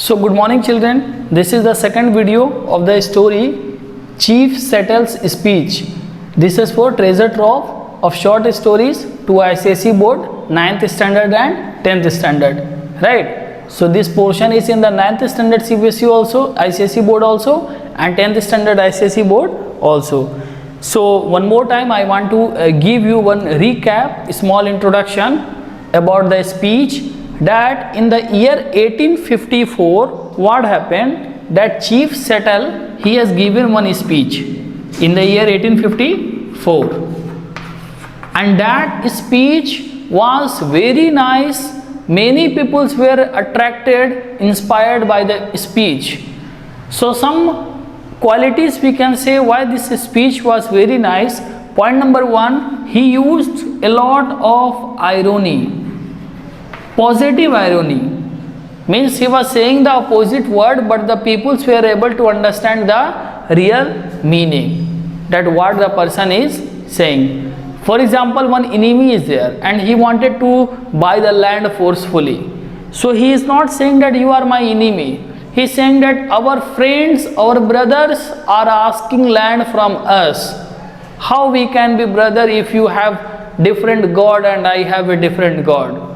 So good morning children, this is the second video of the story Chief Settle's Speech. This is for treasure trove of short stories to ICSE board 9th standard and 10th standard, right? So this portion is in the 9th standard CBSE also, ICSE board also, and 10th standard ICSE board also. So one more time I want to give you one recap, small introduction about the speech, that in the year 1854 what happened, that Chief Settle, he has given one speech in the year 1854, and that speech was very nice. Many people were attracted, inspired by the speech. So some qualities we can say why this speech was very nice. Point number one, he used a lot of irony. Positive irony means he was saying the opposite word, but the people were able to understand the real meaning, that what the person is saying. For example, one enemy is there and he wanted to buy the land forcefully. So he is not saying that you are my enemy. He is saying that our friends, our brothers are asking land from us. How we can be brother if you have different God and I have a different God?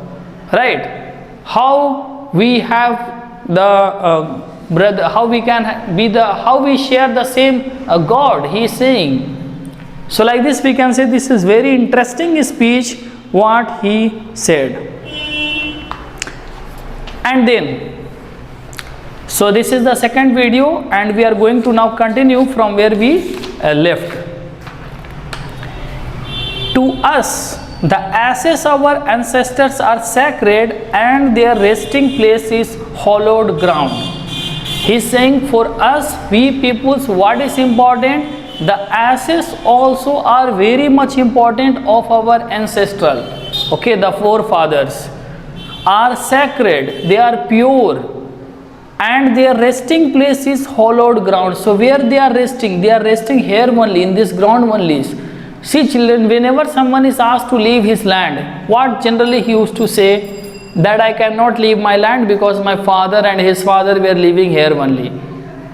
Right? How we have the brother, how we can be the, how we share the same God, he is saying. So like this we can say this is very interesting speech what he said. And then, so this is the second video and we are going to now continue from where we left. To us, the ashes of our ancestors are sacred and their resting place is hallowed ground. He is saying for us, we peoples, what is important? The ashes also are very much important of our ancestral. Okay, the forefathers are sacred, they are pure, and their resting place is hallowed ground. So where they are resting here only, in this ground only. See children, whenever someone is asked to leave his land, what generally he used to say? That I cannot leave my land because my father and his father were living here only.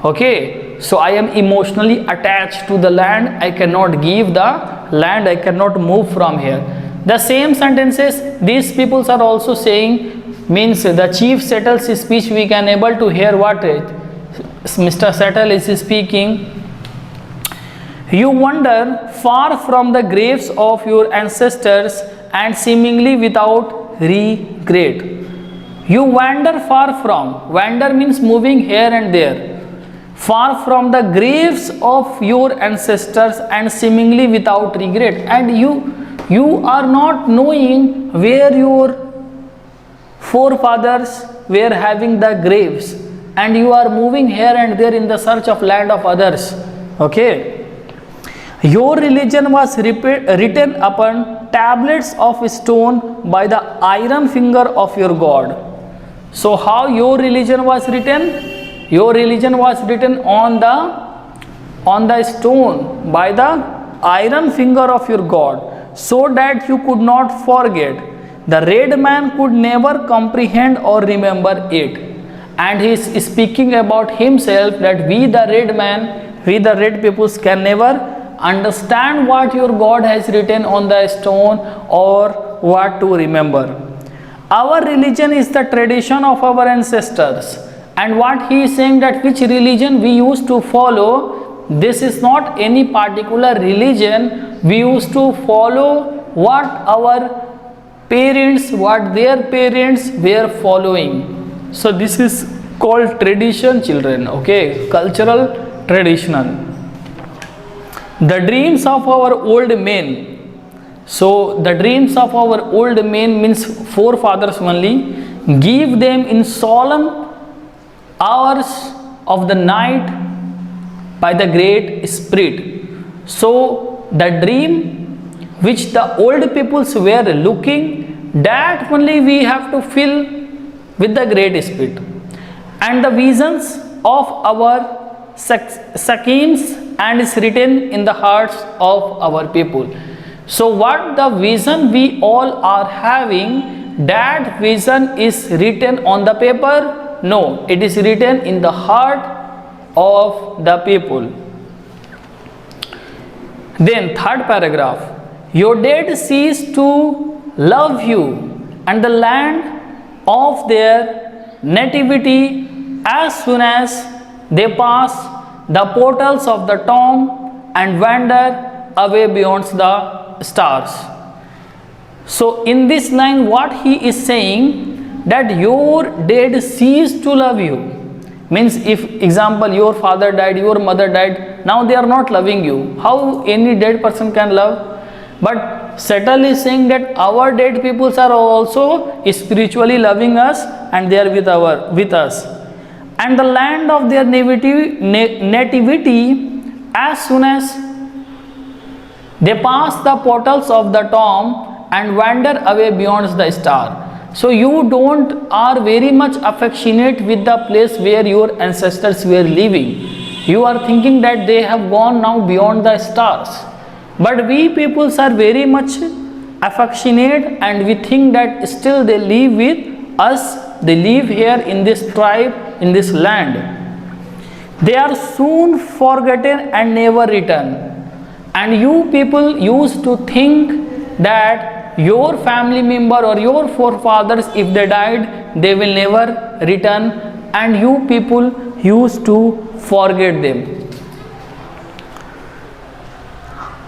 Okay, so I am emotionally attached to the land, I cannot give the land, I cannot move from here. The same sentences these peoples are also saying, means the Chief Settle's speech we can able to hear what Mr. Settle is speaking. You wander far from the graves of your ancestors and seemingly without regret. You wander far from, wander means moving here and there, far from the graves of your ancestors and seemingly without regret. And you are not knowing where your forefathers were having the graves, and you are moving here and there in the search of land of others. Okay. Your religion was written upon tablets of stone by the iron finger of your God. So how your religion was written? Your religion was written on the stone by the iron finger of your God, so that you could not forget. The red man could never comprehend or remember it. And he is speaking about himself, that we the red man, we the red peoples can never understand what your God has written on the stone or what to remember. Our religion is the tradition of our ancestors, and what he is saying, that which religion we used to follow, this is not any particular religion. We used to follow what our parents, what their parents were following. So this is called tradition children, okay, cultural traditional. The dreams of our old men. So the dreams of our old men means forefathers only. Give them in solemn hours of the night by the Great Spirit. So the dream which the old peoples were looking, that only we have to fill with the Great Spirit. And the visions of our schemes and is written in the hearts of our people. So what the vision we all are having, that vision is written on the paper No, it is written in the heart of the people. Then third paragraph, your dead cease to love you, and the land of their nativity as soon as they pass the portals of the tomb and wander away beyond the stars. So in this line what he is saying, that your dead cease to love you. Means if example your father died, your mother died, now they are not loving you. How any dead person can love? But Settle is saying that our dead peoples are also spiritually loving us and they are with us. And the land of their nativity, as soon as they pass the portals of the tomb and wander away beyond the star. So you are very much affectionate with the place where your ancestors were living. You are thinking that they have gone now beyond the stars. But we peoples are very much affectionate and we think that still they live with us. They live here in this tribe, in this land. They are soon forgotten and never return. And you people used to think that your family member or your forefathers, if they died, they will never return, and you people used to forget them.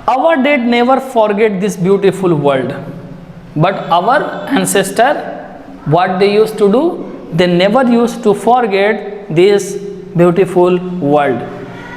Our dead never forget this beautiful world, but our ancestor, what they used to do, they never used to forget this beautiful world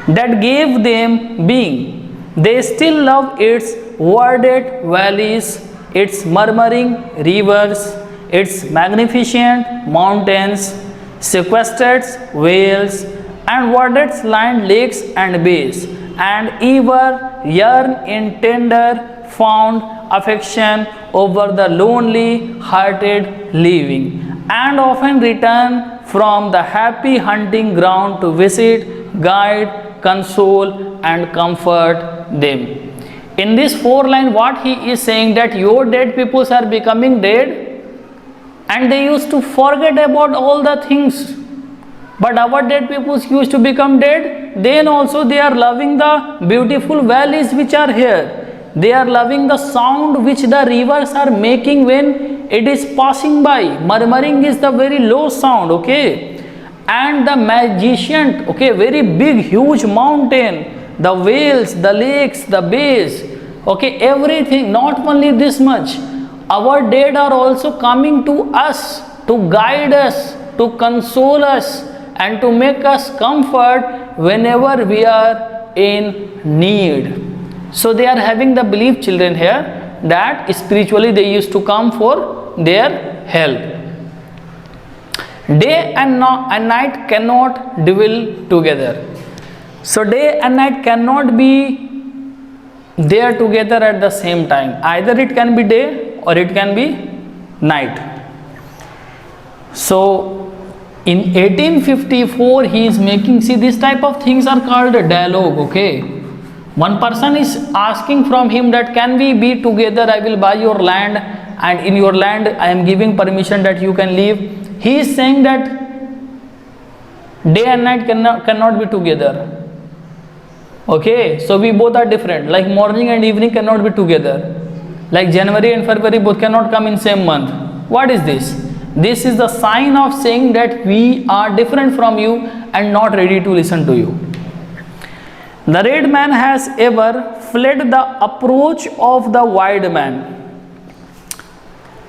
that gave them being. They still love its verdant valleys, its murmuring rivers, its magnificent mountains, sequestered vales, and water-lined lakes and bays, and ever yearn in tender, fond affection over the lonely-hearted living, and often return from the happy hunting ground to visit, guide, console, and comfort them. In this 4 line, what he is saying, that your dead peoples are becoming dead and they used to forget about all the things. But our dead peoples used to become dead, then also they are loving the beautiful valleys which are here. They are loving the sound which the rivers are making when it is passing by. Murmuring is the very low sound, okay? And the magnificent, okay, very big, huge mountain, the vales, the lakes, the bays, okay, everything. Not only this much, our dead are also coming to us to guide us, to console us, and to make us comfort whenever we are in need. So they are having the belief, children, here that spiritually they used to come for their help. Day and night cannot dwell together. So day and night cannot be there together at the same time. Either it can be day or it can be night. So in 1854 he is making, see, this type of things are called a dialogue, okay? One person is asking from him that can we be together, I will buy your land and in your land I am giving permission that you can live. He is saying that day and night cannot be together. Okay, so we both are different. Like morning and evening cannot be together. Like January and February both cannot come in same month. What is this? This is the sign of saying that we are different from you and not ready to listen to you. The red man has ever fled the approach of the white man,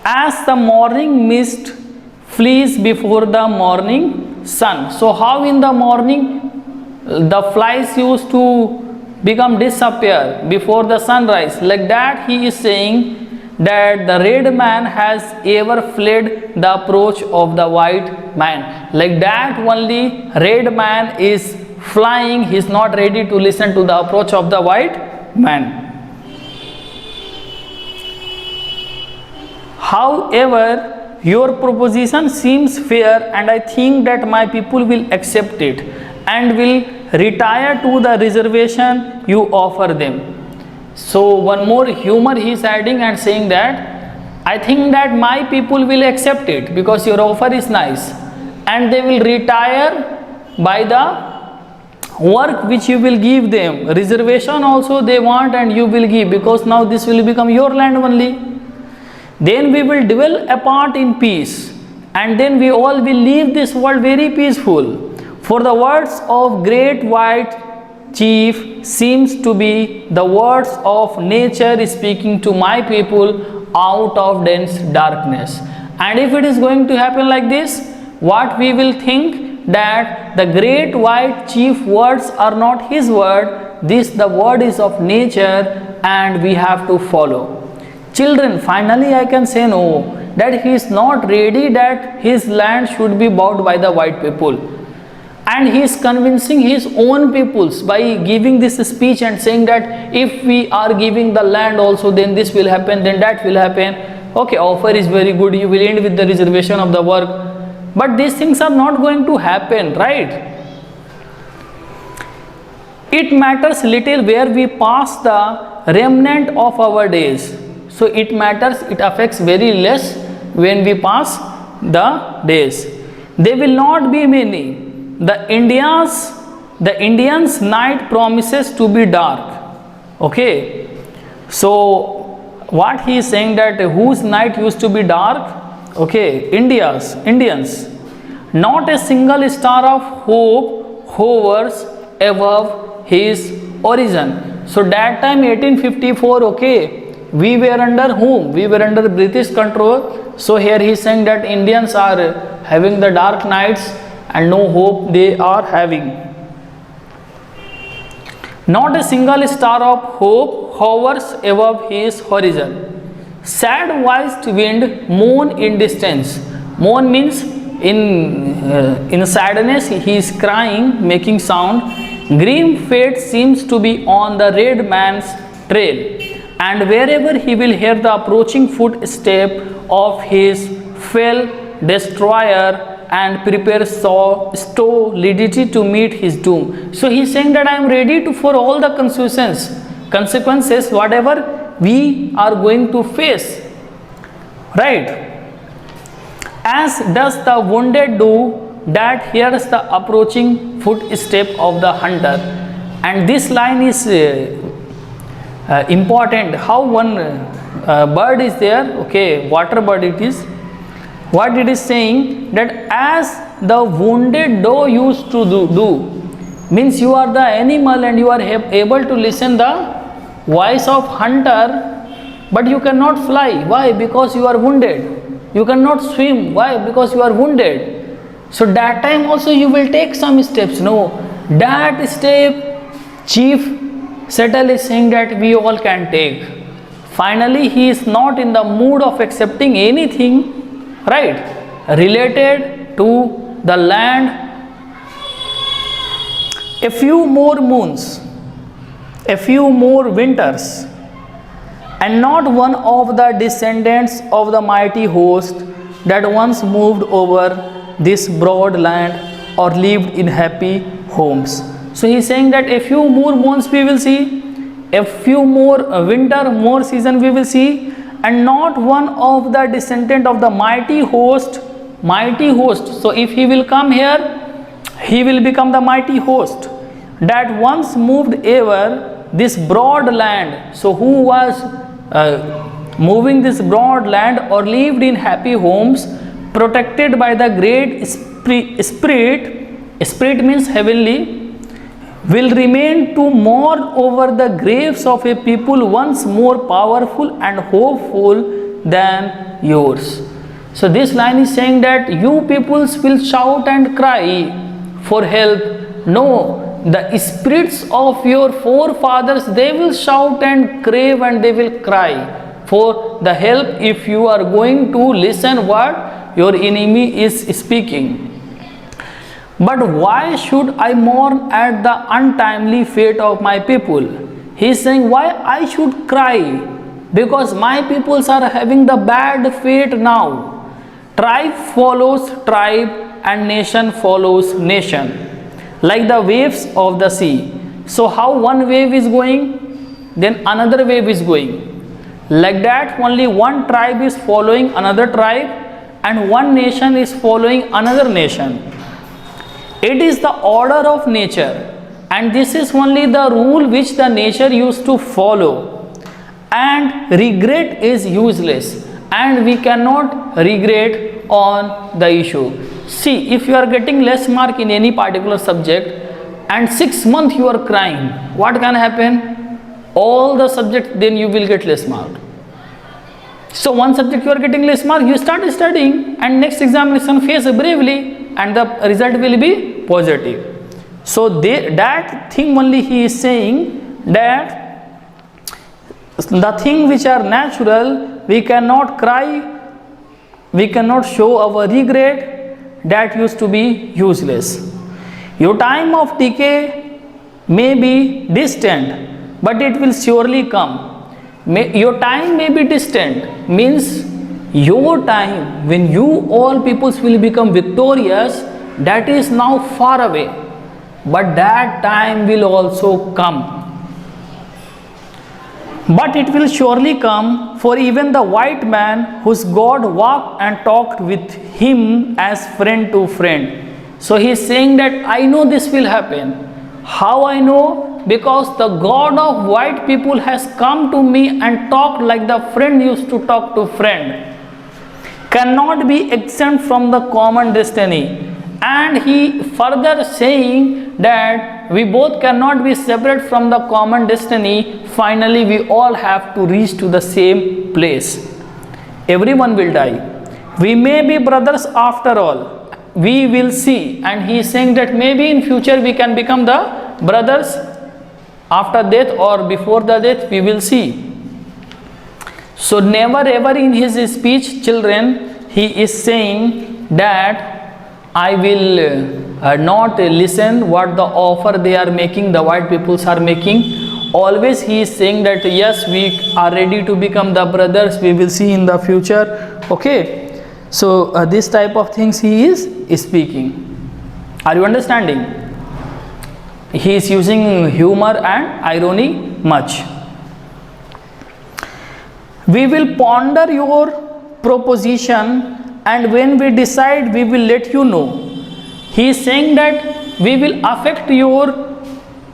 as the morning mist flees before the morning sun. So how in the morning the flies used to disappear before the sunrise, like that he is saying that the red man has ever fled the approach of the white man. Like that only red man is flying, he is not ready to listen to the approach of the white man. However, your proposition seems fair and I think that my people will accept it and will retire to the reservation you offer them. So one more humor he is adding and saying that I think that my people will accept it because your offer is nice and they will retire by the work which you will give them. Reservation also they want and you will give, because now this will become your land only. Then we will dwell apart in peace, and then we all will leave this world very peaceful. For the words of great white chief seems to be the words of nature speaking to my people out of dense darkness. And if it is going to happen like this, what we will think, that the great white chief words are not his word, this the word is of nature and we have to follow. Children, finally I can say no, that he is not ready that his land should be bought by the white people, and he is convincing his own peoples by giving this speech and saying that if we are giving the land also, then this will happen, then that will happen. Okay, offer is very good, you will end with the reservation of the work, but these things are not going to happen, right? It matters little where we pass the remnant of our days. So it matters, it affects very less when we pass the days. They will not be many. The Indians night promises to be dark. Okay, so what he is saying, that whose night used to be dark? Okay, Indians. Not a single star of hope hovers above his horizon. So that time 1854, okay, we were under whom? We were under British control. So here he is saying that Indians are having the dark nights and no hope they are having. Not a single star of hope hovers above his horizon. Sad voiced wind moan in distance. Moan means in sadness he is crying, making sound. Grim fate seems to be on the red man's trail, and wherever he will hear the approaching footstep of his fell destroyer, and prepare stolidity to meet his doom. So he is saying that I am ready for all the consequences whatever we are going to face, right? As does the wounded do that hears the approaching footstep of the hunter. And this line is important. How one bird is there, okay, water bird it is. What it is saying, that as the wounded doe used to do, means you are the animal and you are able to listen the voice of hunter, but you cannot fly. Why? Because you are wounded. You cannot swim. Why? Because you are wounded. So that time also you will take some steps. No, that step Chief Settle is saying that we all can take. Finally, he is not in the mood of accepting anything, right, related to the land. A few more moons, a few more winters, and not one of the descendants of the mighty host that once moved over this broad land or lived in happy homes. So he is saying that a few more months we will see, a few more winter, more season we will see, and not one of the descendant of the mighty host. Mighty host. So if he will come here, he will become the mighty host that once moved over this broad land. So who was moving this broad land or lived in happy homes, protected by the great spirit means heavenly, will remain to mourn over the graves of a people once more powerful and hopeful than yours. So this line is saying that you peoples will shout and cry for help. No, the spirits of your forefathers, they will shout and crave and they will cry for the help if you are going to listen what your enemy is speaking. But why should I mourn at the untimely fate of my people? He is saying why I should cry, because my peoples are having the bad fate now. Tribe follows tribe and nation follows nation, like the waves of the sea. So how one wave is going, then another wave is going. Like that only one tribe is following another tribe, and one nation is following another nation. It is the order of nature, and this is only the rule which the nature used to follow, and regret is useless, and we cannot regret on the issue. See, if you are getting less mark in any particular subject and 6 months you are crying, what can happen? All the subject, then you will get less mark. So one subject you are getting less mark, you start studying and next examination face bravely and the result will be positive. So that thing only he is saying, that the thing which are natural, we cannot cry, we cannot show our regret, that used to be useless. Your time of decay may be distant, but it will surely come. Your time may be distant, means your time when you all peoples will become victorious, that is now far away, but that time will also come. But it will surely come, for even the white man whose God walked and talked with him as friend to friend. So he is saying that I know this will happen. How I know? Because the God of white people has come to me and talked like the friend used to talk to friend. Cannot be exempt from the common destiny. And he further saying that we both cannot be separate from the common destiny. Finally, we all have to reach to the same place. Everyone will die. We may be brothers after all. We will see. And he is saying that maybe in future we can become the brothers after death or before the death, we will see. So never ever in his speech, children, he is saying that I will not listen what the offer they are making, the white peoples are making. Always he is saying that yes, we are ready to become the brothers, we will see in the future. Okay, so this type of things he is speaking. Are you understanding? He is using humor and irony much. We will ponder your proposition, and when we decide, we will let you know. He is saying that we will affect your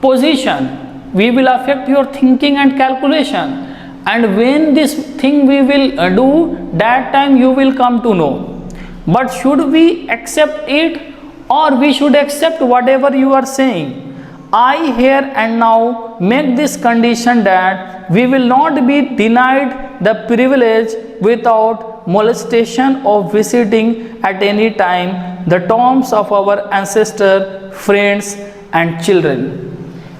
position, we will affect your thinking and calculation, and when this thing we will do, that time you will come to know. But should we accept it, or we should accept whatever you are saying? I here and now make this condition that we will not be denied the privilege without molestation of visiting at any time the tombs of our ancestors, friends and children.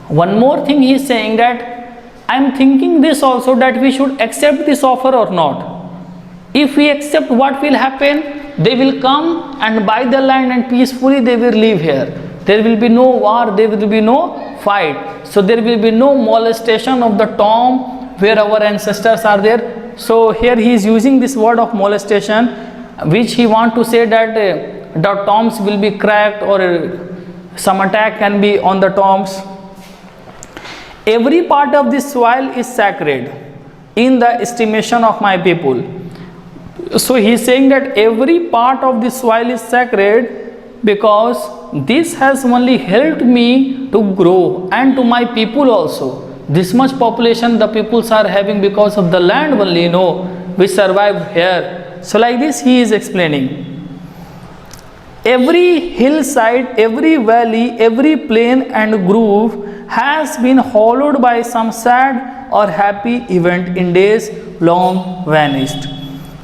One more thing he is saying, that I am thinking this also, that we should accept this offer or not. If we accept, what will happen? They will come and buy the land and peacefully they will live here. There will be no war, there will be no fight. So there will be no molestation of the tomb where our ancestors are there. So here he is using this word of molestation, which he want to say that the tombs will be cracked or some attack can be on the tombs. Every part of this soil is sacred in the estimation of my people. So he is saying that every part of this soil is sacred, because this has only helped me to grow and to my people also. This much population the peoples are having because of the land only, we survive here. So like this he is explaining. Every hillside, every valley, every plain and grove has been hollowed by some sad or happy event in days long vanished.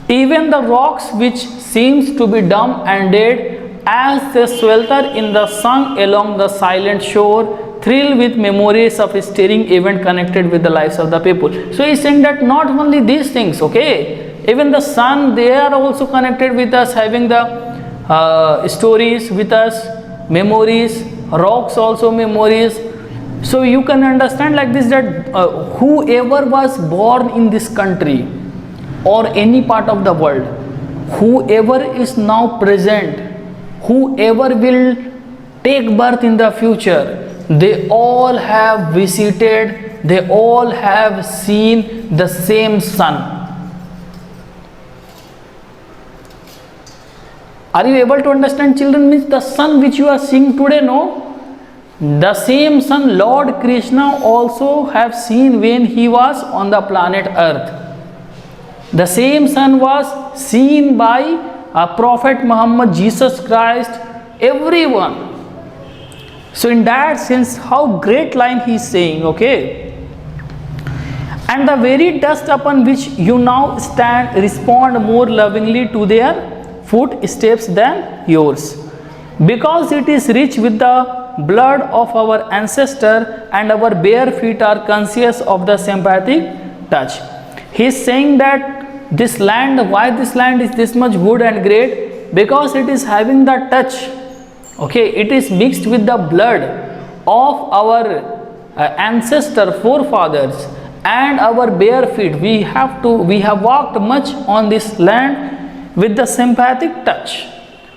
Even the rocks which seems to be dumb and dead, as they swelter in the sun along the silent shore, thrill with memories of a stirring event connected with the lives of the people. So he is saying that not only these things, okay, even the sun, they are also connected with us, having the stories with us, memories, rocks also memories. So you can understand like this, that whoever was born in this country or any part of the world, whoever is now present, whoever will take birth in the future, they all have visited, they all have seen the same sun. Are you able to understand, children? Means the sun which you are seeing today, no? The same sun Lord Krishna also have seen when he was on the planet Earth. The same sun was seen by a Prophet Muhammad, Jesus Christ, everyone. So in that sense, how great line he is saying, okay? And the very dust upon which you now stand respond more lovingly to their footsteps than yours, because it is rich with the blood of our ancestor, and our bare feet are conscious of the sympathetic touch. He is saying that this land, why this land is this much good and great? Because it is having the touch, okay, it is mixed with the blood of our ancestor, forefathers, and our bare feet. We have walked much on this land with the sympathetic touch.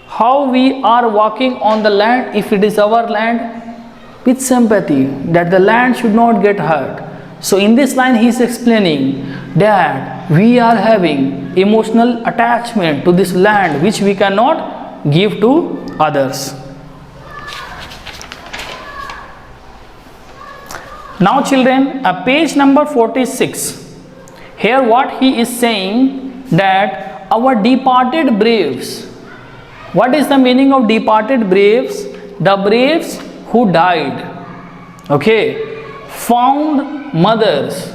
How we are walking on the land, if it is our land, with sympathy, that the land should not get hurt. So in this line he is explaining that we are having emotional attachment to this land which we cannot give to others. Now children, page number 46. Here what he is saying, that our departed braves. What is the meaning of departed braves? The braves who died, okay, fond mothers,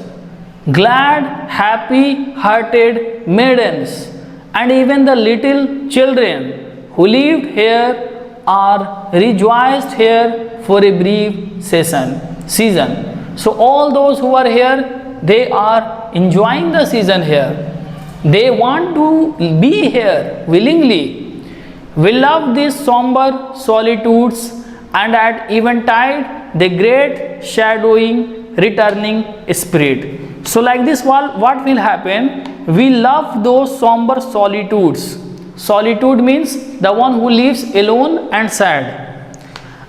glad, happy hearted maidens, and even the little children who lived here are rejoiced here for a brief season. So all those who are here, they are enjoying the season here. They want to be here willingly. We love these somber solitudes, and at eventide the great shadowing returning spirit. So like this, what will happen? We love those somber solitudes. Solitude means the one who lives alone and sad.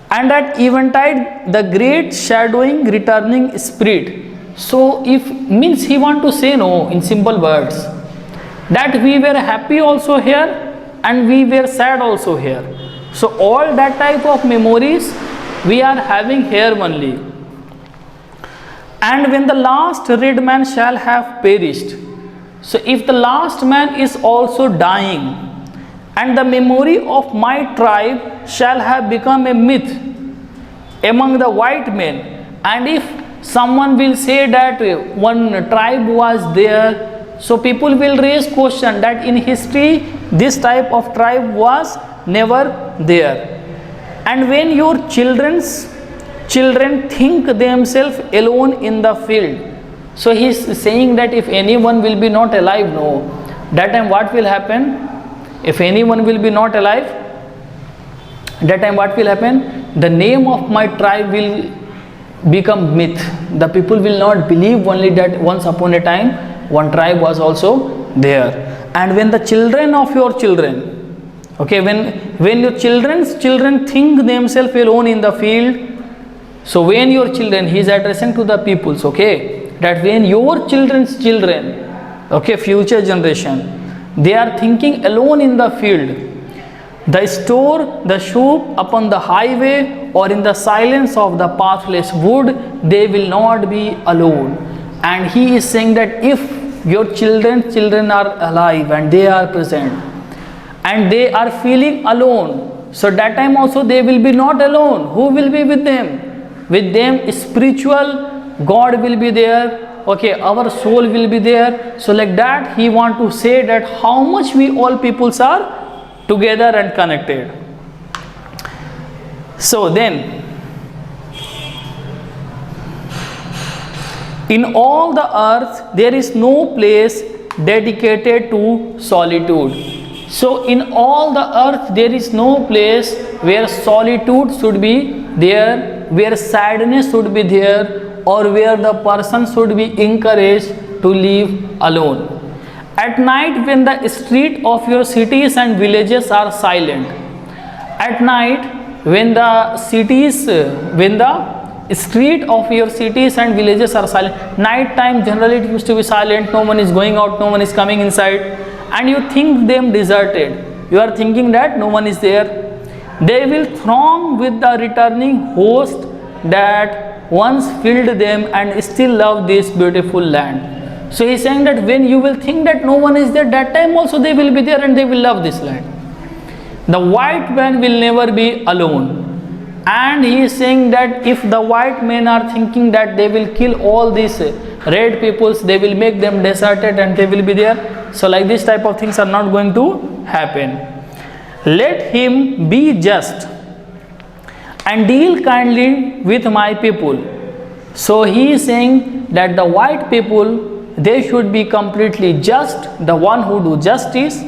And at eventide the great shadowing returning spirit. So if means he want to say, no, in simple words, that we were happy also here and we were sad also here. So all that type of memories we are having here only. And when the last red man shall have perished, so if the last man is also dying, and the memory of my tribe shall have become a myth among the white men, and if someone will say that one tribe was there, so people will raise question that in history this type of tribe was never there. And when your children think themselves alone in the field, so he is saying that if anyone will be not alive, no, that time what will happen? If anyone will be not alive, that time what will happen? The name of my tribe will become myth. The people will not believe only that once upon a time one tribe was also there. And when the children of your children, okay, when your children think themselves alone in the field, so when your children, he is addressing to the peoples, okay, that when your children's children, okay, future generation, they are thinking alone in the field, the store, the shoop upon the highway, or in the silence of the pathless wood, they will not be alone. And he is saying that if your children are alive and they are present and they are feeling alone, so that time also they will be not alone. Who will be with them? With them spiritual God will be there, okay, our soul will be there. So like that he want to say that how much we all peoples are together and connected. So then, in all the earth there is no place dedicated to solitude. So in all the earth there is no place where solitude should be there, where sadness should be there, or where the person should be encouraged to live alone. At night when the street of your cities and villages are silent, at night when the street of your cities and villages are silent, night time generally it used to be silent, no one is going out, no one is coming inside, and you think them deserted, you are thinking that no one is there. They will throng with the returning host that once filled them and still love this beautiful land. So he is saying that when you will think that no one is there, that time also they will be there and they will love this land. The white man will never be alone. And he is saying that if the white men are thinking that they will kill all these red peoples, they will make them deserted and they will be there. So like this type of things are not going to happen. Let him be just and deal kindly with my people. So he is saying that the white people, they should be completely just, the one who do justice,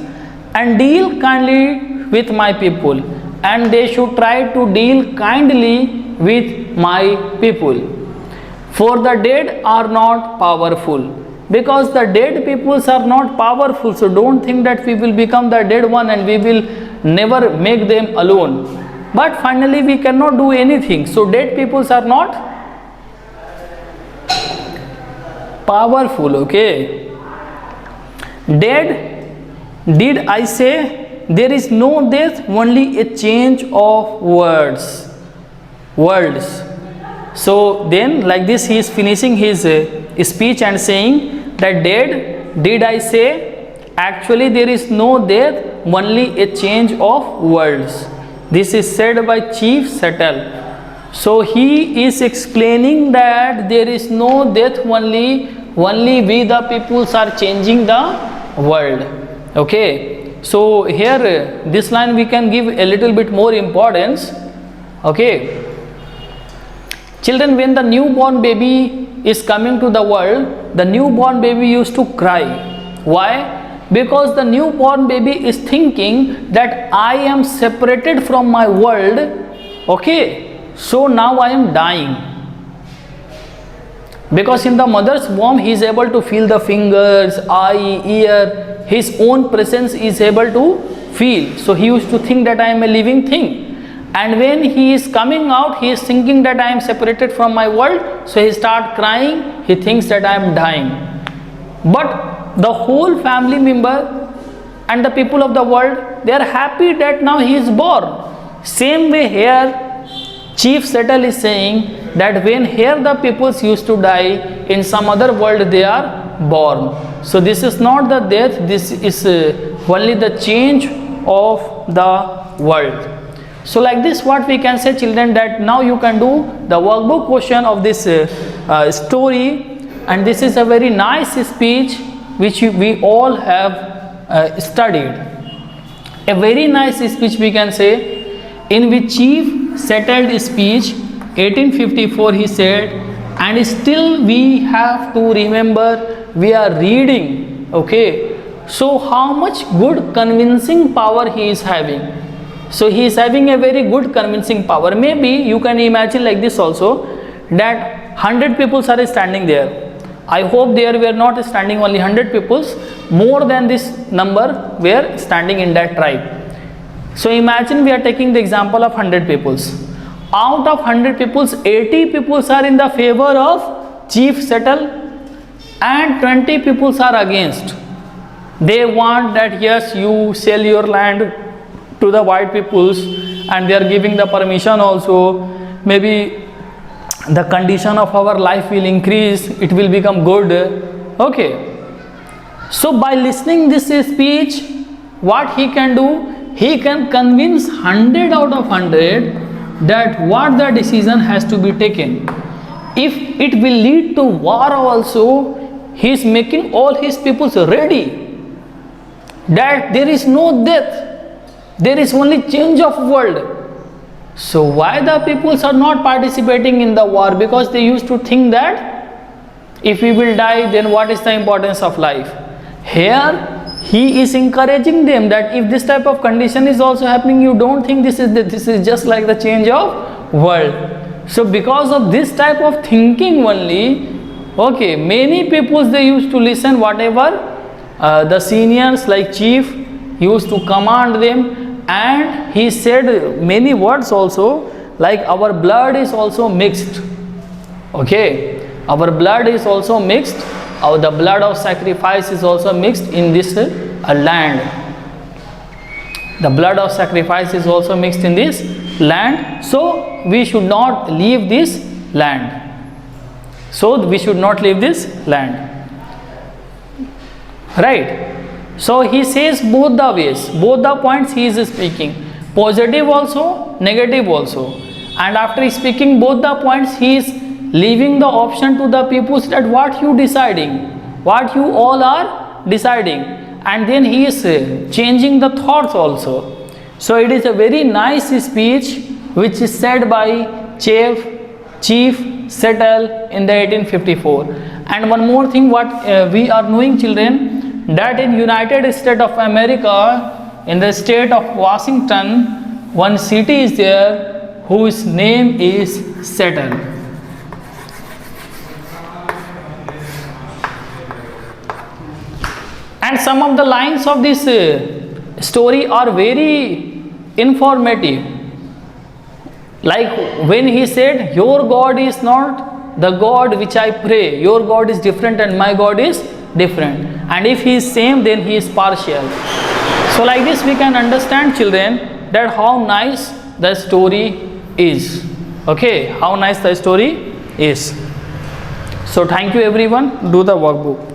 and deal kindly with my people, and they should try to deal kindly with my people. For the dead are not powerful, because the dead peoples are not powerful. So don't think that we will become the dead one and we will never make them alone. But finally we cannot do anything. So dead peoples are not powerful. Okay, dead, did I say? There is no death, only a change of worlds. So then like this he is finishing his speech and saying that dead, did I say? Actually there is no death, only a change of worlds. This is said by Chief Settle. So he is explaining that there is no death, only we the peoples are changing the world. Okay. So here this line we can give a little bit more importance. Okay. Children, when the newborn baby is coming to the world, the newborn baby used to cry. Why? Because the newborn baby is thinking that I am separated from my world. Okay. So now I am dying. Because in the mother's womb he is able to feel the fingers, eye, ear, his own presence is able to feel. So he used to think that I am a living thing. And when he is coming out, he is thinking that I am separated from my world. So he starts crying, he thinks that I am dying. But the whole family member and the people of the world, they are happy that now he is born. Same way here, Chief Settle is saying that when here the peoples used to die, in some other world they are born. So this is not the death, this is only the change of the world. So like this what we can say, children, that now you can do the workbook question of this story, and this is a very nice speech which we all have studied. A very nice speech we can say, in which Chief Settled speech 1854 he said, and still we have to remember we are reading. Okay, so how much good convincing power he is having. So he is having a very good convincing power. Maybe you can imagine like this also, that 100 people are standing there. I hope there were not standing only 100 people, more than this number were standing in that tribe. So imagine we are taking the example of 100 people. Out of 100 people, 80 people are in the favor of Chief Settle and 20 people are against. They want that yes, you sell your land to the white peoples, and they are giving the permission also. Maybe the condition of our life will increase, it will become good. Okay. So by listening this speech, what he can do? He can convince 100 out of 100 that what the decision has to be taken. If it will lead to war also, he is making all his peoples ready. That there is no death. There is only change of world. So why the peoples are not participating in the war? Because they used to think that if we will die, then what is the importance of life? Here he is encouraging them that if this type of condition is also happening, you don't think this is just like the change of world. So because of this type of thinking only, okay, many peoples they used to listen whatever the seniors like chief used to command them. And he said many words also, like our blood is also mixed. Okay, our blood is also mixed. The blood of sacrifice is also mixed in this land. The blood of sacrifice is also mixed in this land. So we should not leave this land. So we should not leave this land. Right. So he says both the ways, both the points he is speaking. Positive also, negative also. And after speaking both the points, he is leaving the option to the people that what you deciding, what you all are deciding. And then he is changing the thoughts also. So it is a very nice speech which is said by Chief Settle in the 1854. And one more thing what we are knowing, children, that in United States of America, in the state of Washington, one city is there whose name is Settle. And some of the lines of this story are very informative. Like when he said, your God is not the God which I pray, your God is different and my God is different. And if he is same, then he is partial. So like this we can understand, children, that how nice the story is. Okay, how nice the story is. So thank you everyone. Do the workbook.